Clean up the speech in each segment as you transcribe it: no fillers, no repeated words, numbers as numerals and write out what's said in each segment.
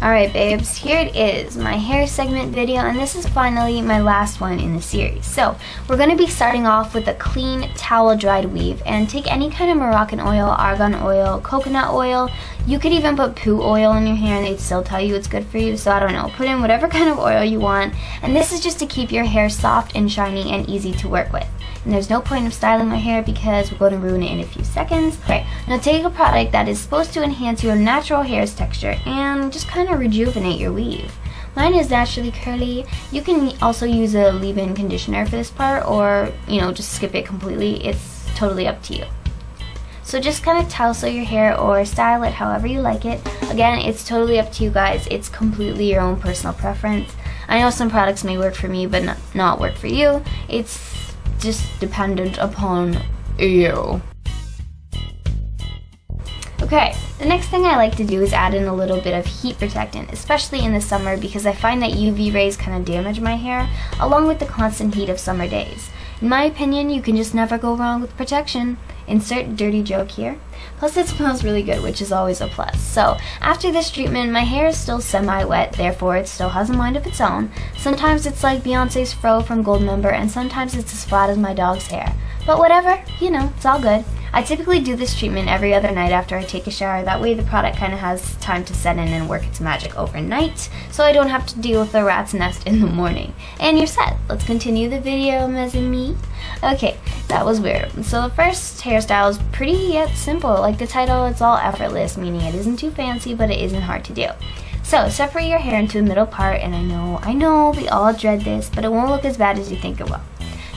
Alright babes, here it is, my hair segment video, and this is finally my last one in the series. So, we're going to be starting off with a clean towel dried weave, and take any kind of Moroccan oil, argan oil, coconut oil. You could even put poo oil in your hair and they'd still tell you it's good for you, so I don't know, put in whatever kind of oil you want, and this is just to keep your hair soft and shiny and easy to work with. And there's no point of styling my hair because we're going to ruin it in a few seconds. Okay, now take a product that is supposed to enhance your natural hair's texture and just kind of rejuvenate your weave. Mine is naturally curly. You can also use a leave-in conditioner for this part, or, you know, just skip it completely. It's totally up to you. So just kind of tousle your hair or style it however you like it. Again, it's totally up to you guys. It's completely your own personal preference. I know some products may work for me but not work for you. It's just dependent upon you. Okay, the next thing I like to do is add in a little bit of heat protectant, especially in the summer because I find that UV rays kind of damage my hair, along with the constant heat of summer days. In my opinion, you can just never go wrong with protection. Insert dirty joke here. Plus it smells really good, which is always a plus. So after this treatment, my hair is still semi-wet, therefore it still has a mind of its own. Sometimes it's like Beyonce's fro from Goldmember, and sometimes it's as flat as my dog's hair. But whatever, you know, it's all good. I typically do this treatment every other night after I take a shower. That way the product kind of has time to set in and work its magic overnight, so I don't have to deal with the rat's nest in the morning. And you're set. Let's continue the video, mes amis. Okay, that was weird. So the first hairstyle is pretty yet simple. Like the title, it's all effortless, meaning it isn't too fancy, but it isn't hard to do. So separate your hair into a middle part, and I know, we all dread this, but it won't look as bad as you think it will.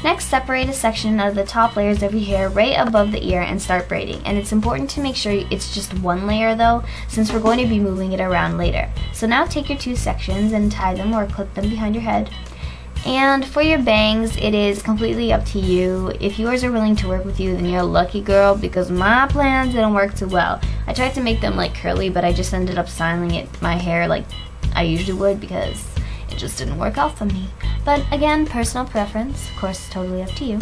Next, separate a section of the top layers of your hair right above the ear and start braiding. And it's important to make sure it's just one layer though, since we're going to be moving it around later. So now take your two sections and tie them or clip them behind your head. And for your bangs, it is completely up to you. If yours are willing to work with you, then you're a lucky girl, because my plans didn't work too well. I tried to make them like curly, but I just ended up styling my hair like I usually would because it just didn't work out for me. But again, personal preference, of course, totally up to you.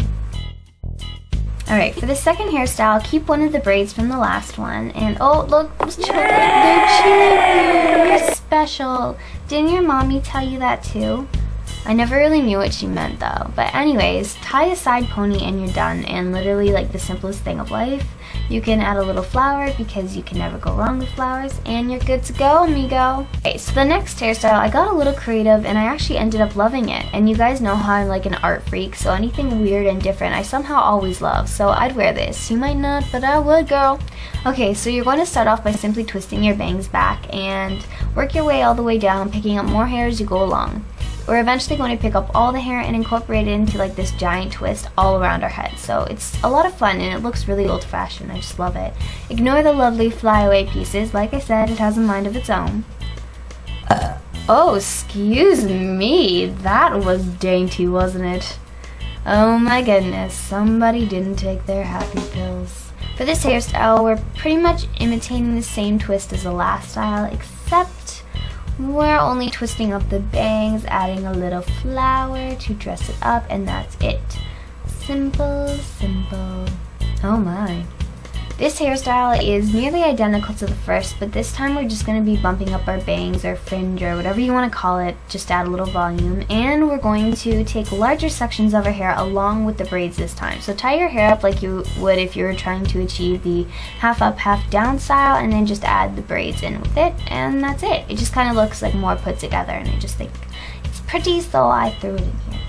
Alright, for the second hairstyle, keep one of the braids from the last one, and oh look, those children, they're cute, you're special. Didn't your mommy tell you that too? I never really knew what she meant though. But anyways, tie a side pony and you're done, and literally like the simplest thing of life. You can add a little flower because you can never go wrong with flowers, and you're good to go, amigo. Okay, so the next hairstyle, I got a little creative and I actually ended up loving it. And you guys know how I'm like an art freak, so anything weird and different I somehow always love. So I'd wear this. You might not, but I would, girl. Okay, so you're going to start off by simply twisting your bangs back and work your way all the way down, picking up more hair as you go along. We're eventually going to pick up all the hair and incorporate it into like this giant twist all around our head. So it's a lot of fun and it looks really old-fashioned. I just love it. Ignore the lovely flyaway pieces. Like I said, it has a mind of its own. Oh, excuse me. That was dainty, wasn't it? Oh my goodness. Somebody didn't take their happy pills. For this hairstyle, we're pretty much imitating the same twist as the last style, except we're only twisting up the bangs, adding a little flower to dress it up, and that's it. Simple, simple. Oh my. This hairstyle is nearly identical to the first, but this time we're just going to be bumping up our bangs or fringe or whatever you want to call it, just add a little volume, and we're going to take larger sections of our hair along with the braids this time. So tie your hair up like you would if you were trying to achieve the half up, half down style, and then just add the braids in with it, and that's it. It just kind of looks like more put together, and I just think it's pretty, so I threw it in here.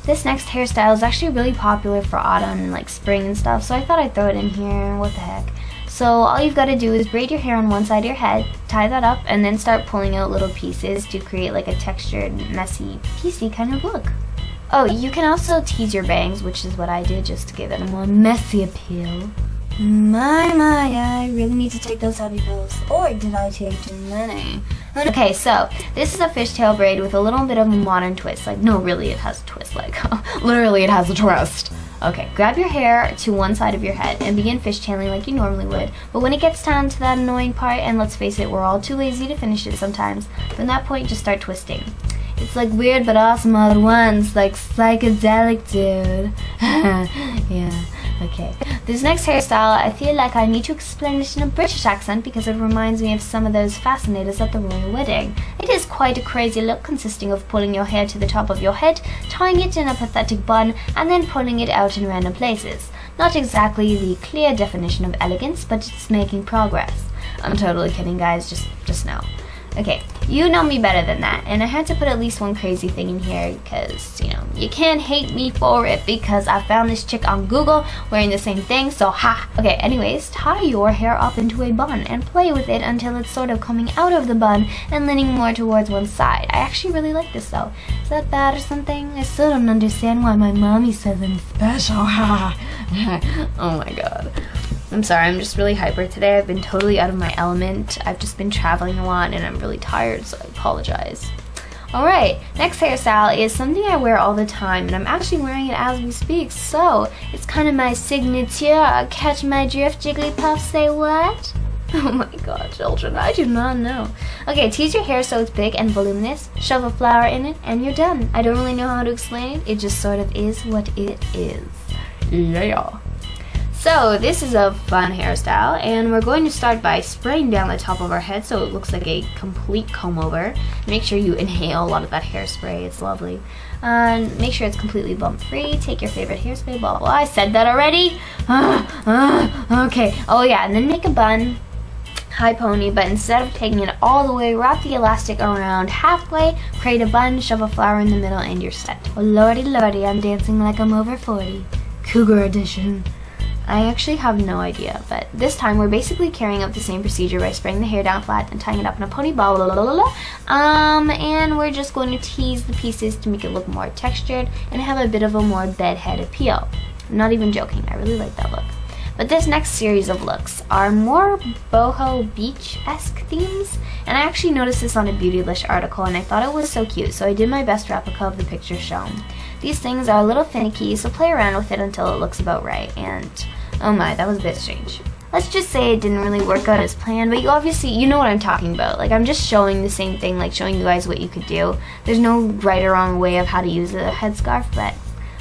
This next hairstyle is actually really popular for autumn and like spring and stuff, so I thought I'd throw it in here. What the heck. So all you've got to do is braid your hair on one side of your head, tie that up, and then start pulling out little pieces to create like a textured, messy, piecey kind of look. Oh, you can also tease your bangs, which is what I did just to give it a more messy appeal. My, I really need to take those happy pills. Or did I take too many? Okay, so this is a fishtail braid with a little bit of a modern twist. Like, no, really, it has a twist. Like, literally, it has a twist. Okay, grab your hair to one side of your head and begin fishtailing like you normally would. But when it gets down to that annoying part, and let's face it, we're all too lazy to finish it sometimes, from that point, just start twisting. It's like weird but awesome all at once, like psychedelic, dude. Yeah. Okay. This next hairstyle, I feel like I need to explain it in a British accent because it reminds me of some of those fascinators at the royal wedding. It is quite a crazy look consisting of pulling your hair to the top of your head, tying it in a pathetic bun, and then pulling it out in random places. Not exactly the clear definition of elegance, but it's making progress. I'm totally kidding, guys, just know. Okay, you know me better than that, and I had to put at least one crazy thing in here because, you know, you can't hate me for it because I found this chick on Google wearing the same thing, so ha! Okay, anyways, tie your hair up into a bun and play with it until it's sort of coming out of the bun and leaning more towards one side. I actually really like this though. Is that bad or something? I still don't understand why my mommy says I'm special, ha! Oh my god. I'm sorry, I'm just really hyper today. I've been totally out of my element. I've just been traveling a lot and I'm really tired, so I apologize. Alright, next hairstyle is something I wear all the time, and I'm actually wearing it as we speak, so it's kind of my signature. Catch my drift, Jigglypuff, say what? Oh my god, children, I do not know. Okay, tease your hair so it's big and voluminous, shove a flower in it, and you're done. I don't really know how to explain it, it just sort of is what it is. Yeah. So this is a fun hairstyle, and we're going to start by spraying down the top of our head so it looks like a complete comb over. Make sure you inhale a lot of that hairspray, it's lovely. Make sure it's completely bump free. Take your favorite hairspray, blah blah. I said that already. Okay. Oh yeah, and then make a bun, high pony, but instead of taking it all the way, wrap the elastic around halfway, create a bun, shove a flower in the middle, and you're set. Oh lordy lordy, I'm dancing like I'm over 40. Cougar edition. I actually have no idea, but this time we're basically carrying out the same procedure by spraying the hair down flat and tying it up in a pony, blah blah blah blah blah. And we're just going to tease the pieces to make it look more textured and have a bit of a more bedhead appeal. I'm not even joking, I really like that look. But this next series of looks are more boho beach-esque themes, and I actually noticed this on a Beautylish article and I thought it was so cute, so I did my best replica of the picture shown. These things are a little finicky, so play around with it until it looks about right, and oh my, that was a bit strange. Let's just say it didn't really work out as planned, but you know what I'm talking about. Like, I'm just showing the same thing, like showing you guys what you could do. There's no right or wrong way of how to use a headscarf, but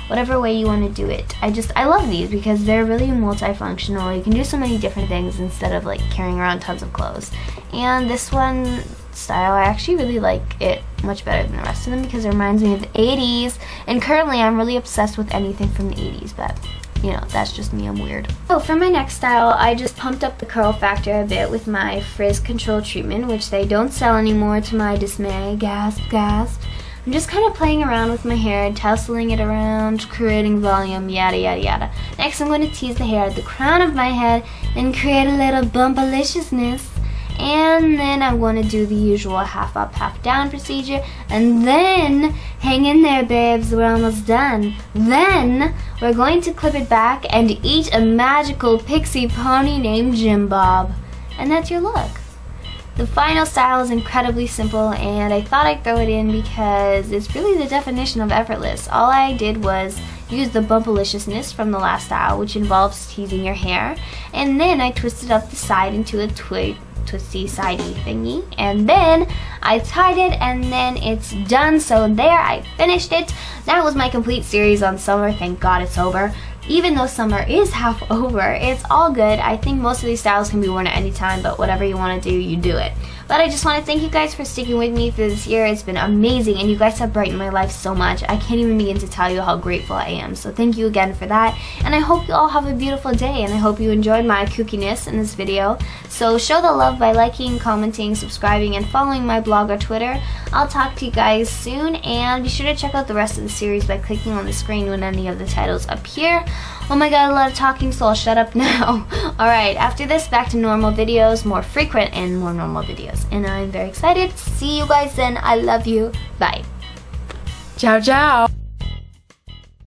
whatever way you want to do it. I love these because they're really multifunctional. You can do so many different things instead of like carrying around tons of clothes. And this one style, I actually really like it much better than the rest of them because it reminds me of the 80s, and currently I'm really obsessed with anything from the 80s, but you know, that's just me, I'm weird. So for my next style, I just pumped up the curl factor a bit with my frizz control treatment, which they don't sell anymore to my dismay. Gasp, gasp. I'm just kind of playing around with my hair, tousling it around, creating volume, yada yada yada. Next I'm going to tease the hair at the crown of my head and create a little bumpaliciousness. And then I'm going to do the usual half up, half down procedure. And then, hang in there babes, we're almost done. Then, we're going to clip it back and eat a magical pixie pony named Jim Bob. And that's your look. The final style is incredibly simple, and I thought I'd throw it in because it's really the definition of effortless. All I did was use the bumpaliciousness from the last style, which involves teasing your hair, and then I twisted up the side into a twisty sidey thingy, and then I tied it, and then it's done. So there, I finished it. That was my complete series on summer. Thank God it's over. Even though summer is half over, it's all good. I think most of these styles can be worn at any time, but whatever you want to do, you do it. But I just want to thank you guys for sticking with me through this year. It's been amazing, and you guys have brightened my life so much. I can't even begin to tell you how grateful I am. So thank you again for that, and I hope you all have a beautiful day, and I hope you enjoyed my kookiness in this video. So show the love by liking, commenting, subscribing, and following my blog or Twitter. I'll talk to you guys soon, and be sure to check out the rest of the series by clicking on the screen when any of the titles appear. Oh my god, a lot of talking, so I'll shut up now. Alright, after this, back to normal videos, more frequent and more normal videos. And I'm very excited. See you guys then. I love you. Bye. Ciao, ciao.